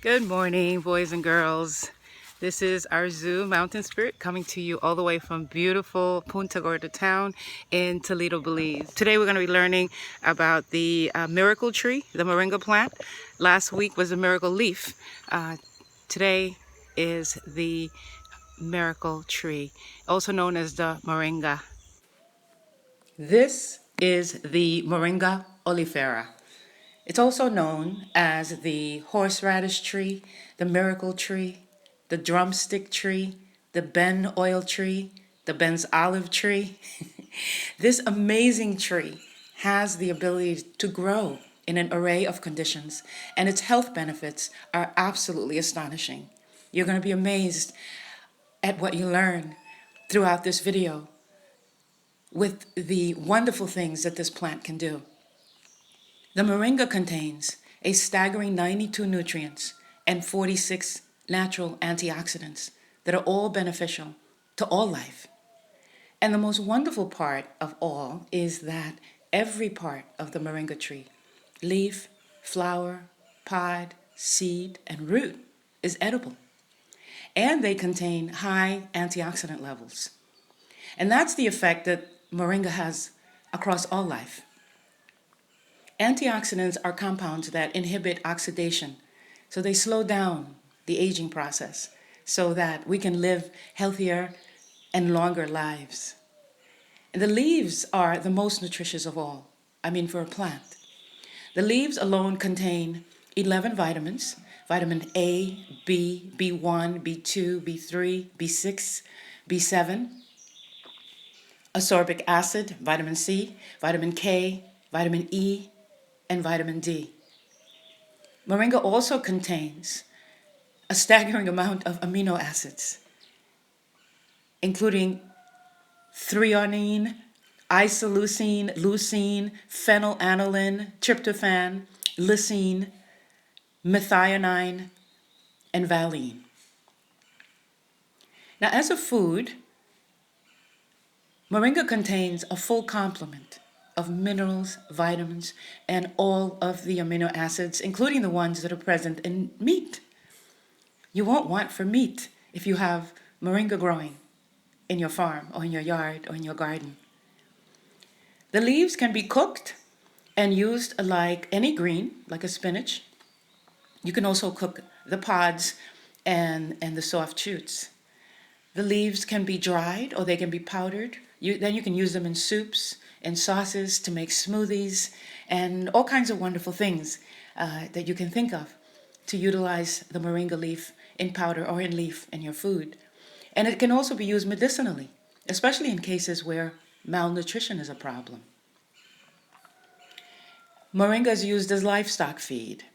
Good morning, boys and girls. This is our zoo, Mountain Spirit, coming to you all the way from beautiful Punta Gorda town in Toledo, Belize. Today we're going to be learning about the miracle tree, the moringa plant. Last week was the miracle leaf. Today is the miracle tree, also known as the moringa. This is the Moringa oleifera. It's also known as the horseradish tree, the miracle tree, the drumstick tree, the Ben oil tree, the Ben's olive tree. This amazing tree has the ability to grow in an array of conditions, and its health benefits are absolutely astonishing. You're going to be amazed at what you learn throughout this video with the wonderful things that this plant can do. The moringa contains a staggering 92 nutrients and 46 natural antioxidants that are all beneficial to all life. And the most wonderful part of all is that every part of the moringa tree, leaf, flower, pod, seed, and root, is edible. And they contain high antioxidant levels. And that's the effect that moringa has across all life. Antioxidants are compounds that inhibit oxidation, so they slow down the aging process so that we can live healthier and longer lives. And the leaves are the most nutritious of all, for a plant. The leaves alone contain 11 vitamins, vitamin A, B, B1, B2, B3, B6, B7, ascorbic acid, vitamin C, vitamin K, vitamin E, and vitamin D. Moringa also contains a staggering amount of amino acids, including threonine, isoleucine, leucine, phenylalanine, tryptophan, lysine, methionine, and valine. Now, as a food, moringa contains a full complement of minerals, vitamins, and all of the amino acids, including the ones that are present in meat. You won't want for meat if you have moringa growing in your farm or in your yard or in your garden. The leaves can be cooked and used like any green, like a spinach. You can also cook the pods and the soft shoots. The leaves can be dried or they can be powdered. Then you can use them in soups and sauces to make smoothies and all kinds of wonderful things that you can think of to utilize the moringa leaf in powder or in leaf in your food. And it can also be used medicinally, especially in cases where malnutrition is a problem. Moringa is used as livestock feed.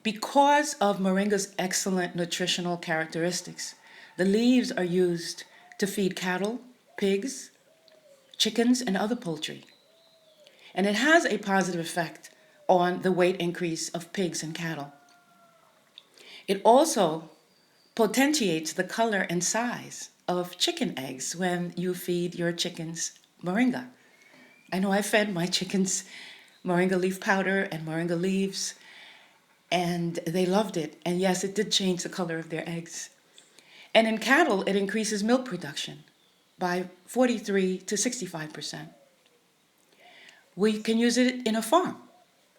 Because of moringa's excellent nutritional characteristics, the leaves are used to feed cattle, pigs, chickens, and other poultry. And it has a positive effect on the weight increase of pigs and cattle. It also potentiates the color and size of chicken eggs when you feed your chickens moringa. I know I fed my chickens moringa leaf powder and moringa leaves, and they loved it. And yes, it did change the color of their eggs. And in cattle, it increases milk production by 43 to 65%. We can use it in a farm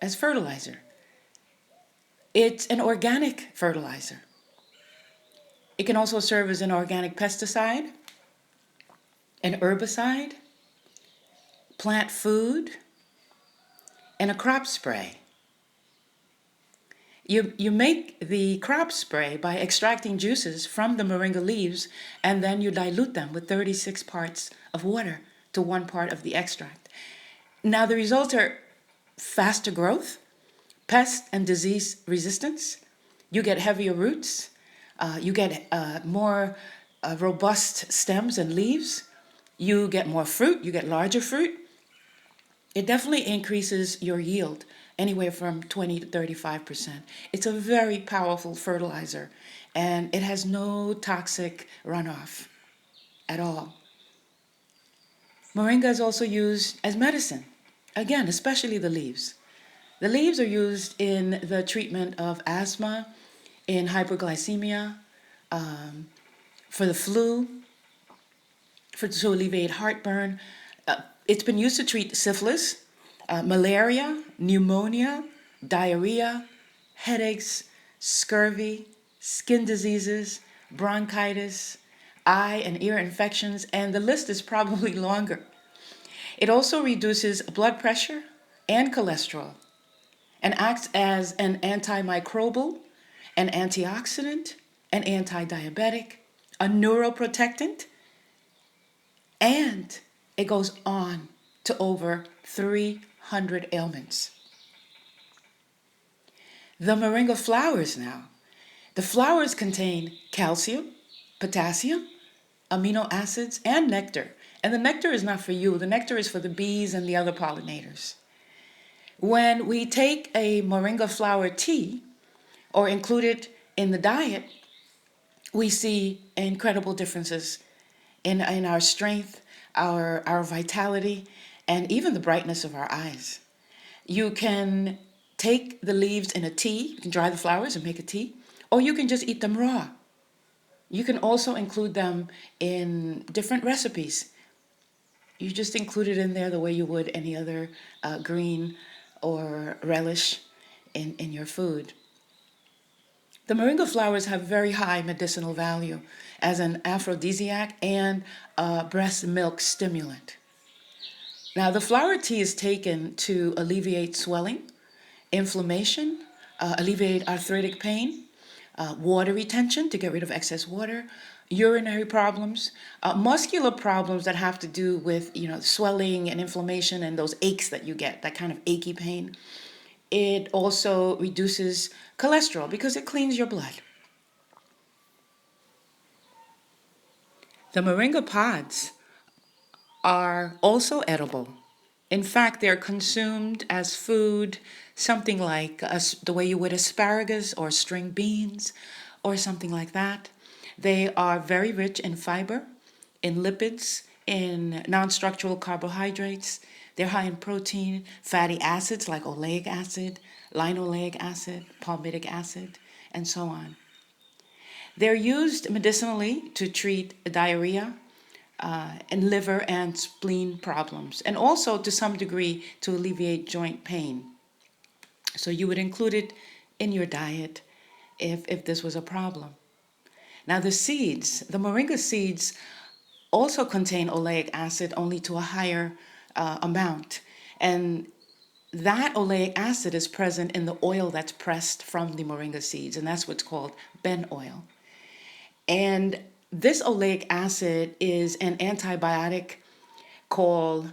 as fertilizer. It's an organic fertilizer. It can also serve as an organic pesticide, an herbicide, plant food, and a crop spray. You make the crop spray by extracting juices from the moringa leaves, and then you dilute them with 36 parts of water to 1 part of the extract. Now the results are faster growth, pest and disease resistance. You get heavier roots. You get more robust stems and leaves. You get more fruit. You get larger fruit. It definitely increases your yield anywhere from 20 to 35%. It's a very powerful fertilizer, and it has no toxic runoff at all. Moringa is also used as medicine, again, especially the leaves. The leaves are used in the treatment of asthma, in hyperglycemia, for the flu, to alleviate heartburn. It's been used to treat syphilis, malaria, pneumonia, diarrhea, headaches, scurvy, skin diseases, bronchitis, eye and ear infections, and the list is probably longer. It also reduces blood pressure and cholesterol and acts as an antimicrobial, an antioxidant, an anti-diabetic, a neuroprotectant, and it goes on to over 300 ailments. The moringa flowers now. The flowers contain calcium, potassium, amino acids, and nectar. And the nectar is not for you. The nectar is for the bees and the other pollinators. When we take a moringa flower tea or include it in the diet, we see incredible differences in our strength, our vitality, and even the brightness of our eyes. You can take the leaves in a tea, you can dry the flowers and make a tea, or you can just eat them raw. You can also include them in different recipes. You just include it in there the way you would any other green or relish in your food. The moringa flowers have very high medicinal value as an aphrodisiac and a breast milk stimulant. Now, the flower tea is taken to alleviate swelling, inflammation, alleviate arthritic pain, water retention to get rid of excess water, urinary problems, muscular problems that have to do with swelling and inflammation and those aches that you get, that kind of achy pain. It also reduces cholesterol because it cleans your blood. The moringa pods are also edible. In fact, they're consumed as food, something like the way you would asparagus or string beans or something like that. They are very rich in fiber, in lipids, in non-structural carbohydrates. They're high in protein, fatty acids like oleic acid, linoleic acid, palmitic acid, and so on. They're used medicinally to treat diarrhea and liver and spleen problems, and also to some degree to alleviate joint pain. So you would include it in your diet if this was a problem. Now the seeds, the moringa seeds also contain oleic acid only to a higher amount. And that oleic acid is present in the oil that's pressed from the moringa seeds, and that's what's called ben oil. And this oleic acid is an antibiotic called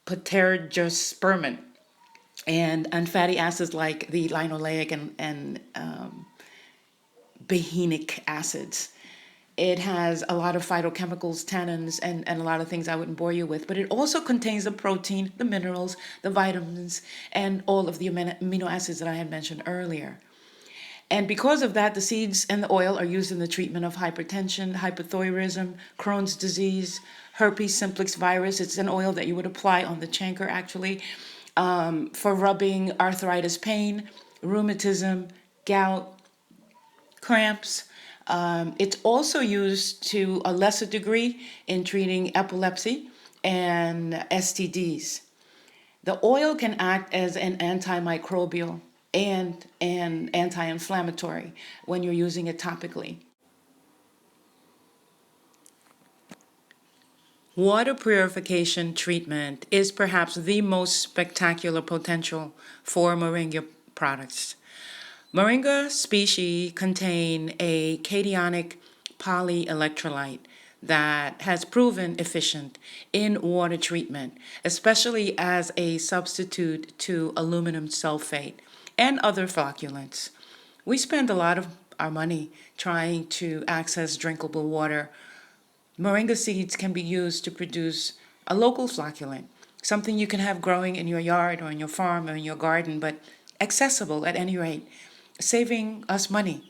PTERYGOSPERMIN, and fatty acids like the linoleic and behenic acids. It has a lot of phytochemicals, tannins, and a lot of things I wouldn't bore you with, but it also contains the protein, the minerals, the vitamins, and all of the amino acids that I had mentioned earlier. And because of that, the seeds and the oil are used in the treatment of hypertension, hypothyroidism, Crohn's disease, herpes simplex virus. It's an oil that you would apply on the chancre, actually, for rubbing arthritis pain, rheumatism, gout, cramps. It's also used to a lesser degree in treating epilepsy and STDs. The oil can act as an antimicrobial and an anti-inflammatory when you're using it topically. Water purification treatment is perhaps the most spectacular potential for moringa products. Moringa species contain a cationic polyelectrolyte that has proven efficient in water treatment, especially as a substitute to aluminum sulfate and other flocculants. We spend a lot of our money trying to access drinkable water. Moringa seeds can be used to produce a local flocculant, something you can have growing in your yard or in your farm or in your garden, but accessible at any rate, saving us money.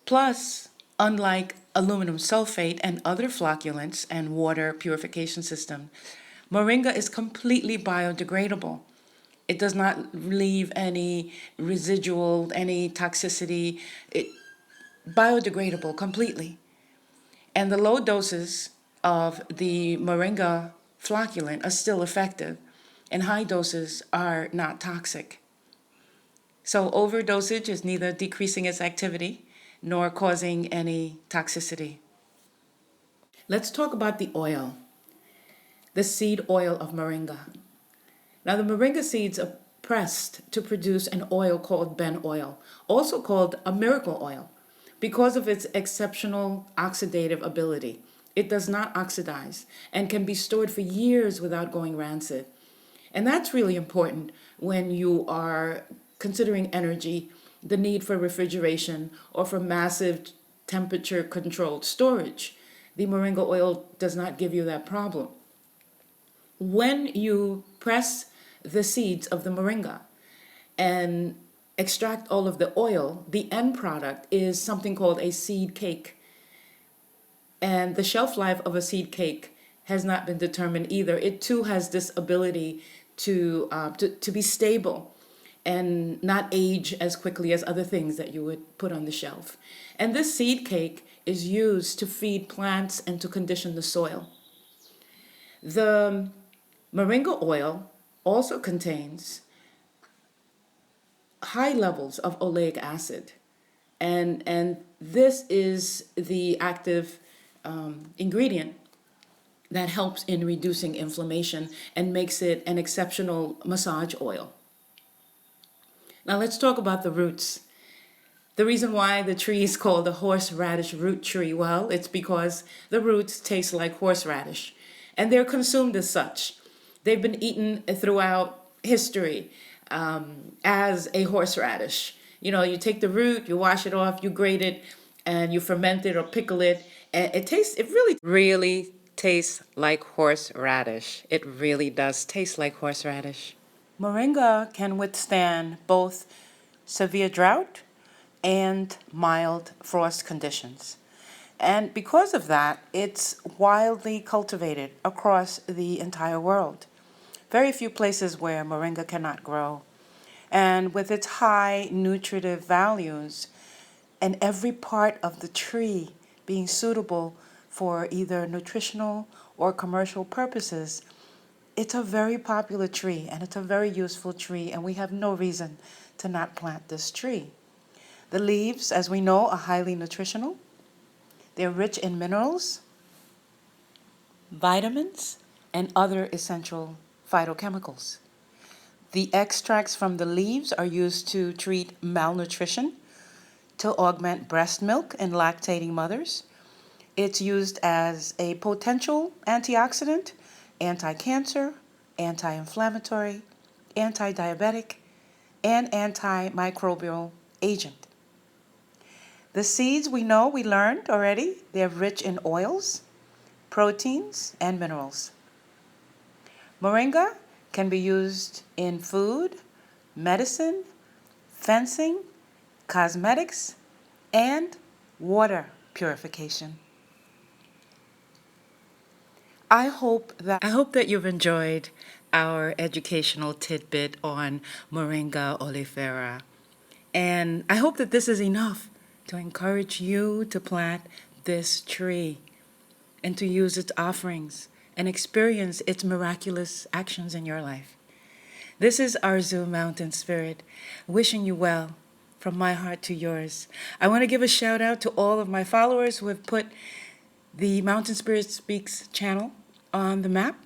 Plus, unlike aluminum sulfate and other flocculants and water purification system, moringa is completely biodegradable. It does not leave any residual, any toxicity. It biodegradable completely. And the low doses of the Moringa flocculant are still effective, and high doses are not toxic. So overdosage is neither decreasing its activity nor causing any toxicity. Let's talk about the oil, the seed oil of Moringa. Now, the Moringa seeds are pressed to produce an oil called Ben oil, also called a miracle oil, because of its exceptional oxidative ability. It does not oxidize and can be stored for years without going rancid. And that's really important when you are considering energy, the need for refrigeration, or for massive temperature controlled storage. The Moringa oil does not give you that problem. When you press the seeds of the Moringa and extract all of the oil, the end product is something called a seed cake. And the shelf life of a seed cake has not been determined either. It too has this ability to be stable and not age as quickly as other things that you would put on the shelf. And this seed cake is used to feed plants and to condition the soil. The Moringa oil also contains high levels of oleic acid, and this is the active ingredient that helps in reducing inflammation and makes it an exceptional massage oil. Now let's talk about the roots. The reason why the tree is called the horseradish root tree, well, it's because the roots taste like horseradish, and they're consumed as such. They've been eaten throughout history as a horseradish. You know, you take the root, you wash it off, you grate it, and you ferment it or pickle it, and it really tastes like horseradish. It really does taste like horseradish. Moringa can withstand both severe drought and mild frost conditions. And because of that, it's widely cultivated across the entire world. Very few places where moringa cannot grow. And with its high nutritive values and every part of the tree being suitable for either nutritional or commercial purposes, it's a very popular tree and it's a very useful tree, and we have no reason to not plant this tree. The leaves, as we know, are highly nutritional. They're rich in minerals, vitamins, and other essential phytochemicals. The extracts from the leaves are used to treat malnutrition, to augment breast milk in lactating mothers. It's used as a potential antioxidant, anti-cancer, anti-inflammatory, anti-diabetic, and antimicrobial agent. The seeds we learned already, they're rich in oils, proteins, and minerals. Moringa can be used in food, medicine, fencing, cosmetics, and water purification. I hope that you've enjoyed our educational tidbit on Moringa oleifera. And I hope that this is enough to encourage you to plant this tree and to use its offerings and experience its miraculous actions in your life. This is Arzu Mountain Spirit, wishing you well from my heart to yours. I want to give a shout out to all of my followers who have put the Mountain Spirit Speaks channel on the map.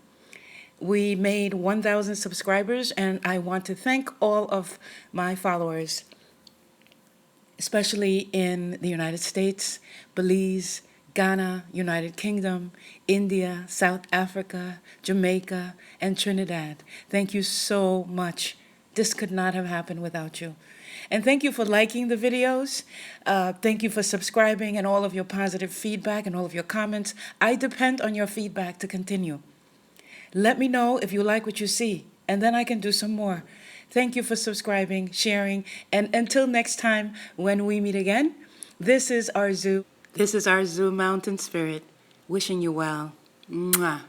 We made 1,000 subscribers, and I want to thank all of my followers, especially in the United States, Belize, Ghana, United Kingdom, India, South Africa, Jamaica, and Trinidad. Thank you so much. This could not have happened without you. And thank you for liking the videos. Thank you for subscribing and all of your positive feedback and all of your comments. I depend on your feedback to continue. Let me know if you like what you see, and then I can do some more. Thank you for subscribing, sharing, and until next time when we meet again, this is Arzu. This is Arzu Mountain Spirit, wishing you well. Mwah.